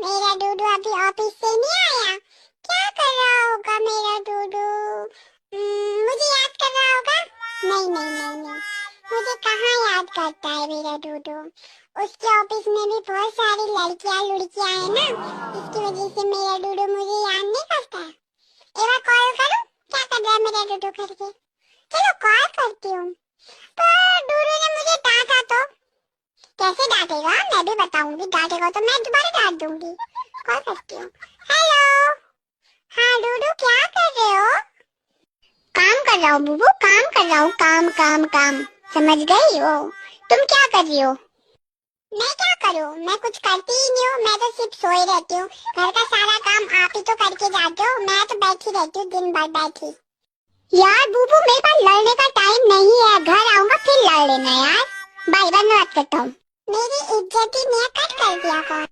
मेरा डूडू अभी ऑफिस से नहीं आया। क्या कर रहा होगा मेरा डूडू? मुझे याद कर रहा होगा। नहीं नहीं नहीं नहीं, मुझे कहाँ याद करता है मेरा डूडू। उसके ऑफिस में भी बहुत सारी लड़कियां लुड़कियां हैं ना, इसकी वजह से मेरा डूडू मुझे याद नहीं करता है। एक बार कॉल करूं? क्या कर रहा है मेरा डूडू करके? चलो कॉल करती हूँ। पर डूडू ने मुझे डांटा तो। कैसे डांटेगा मैं भी बताऊंगी, डांटेगा तो मैं दोबारा डांट दूंगी। कॉल करती हूँ। हेलो। हाँ डूडू, क्या कर रहे हो? काम कर रहा हूँ बुबू, काम कर रहा हूँ, काम काम काम। समझ गई हो? तुम क्या कर रही हो? मैं क्या करूँ, मैं कुछ करती ही नहीं हूँ, मैं तो सिर्फ सोई रहती हूँ। घर का सारा काम आप ही तो करके जाते हो, मैं तो बैठी रहती हूँ दिन भर बैठी। यार बुबू, मेरे पास लड़ने का टाइम नहीं है, घर आऊंगा फिर लड़ लेना यार। बाय बाय, मैं बात करता हूँ। मेरी इज्जत ही नहीं है, कट कर दिया कॉल।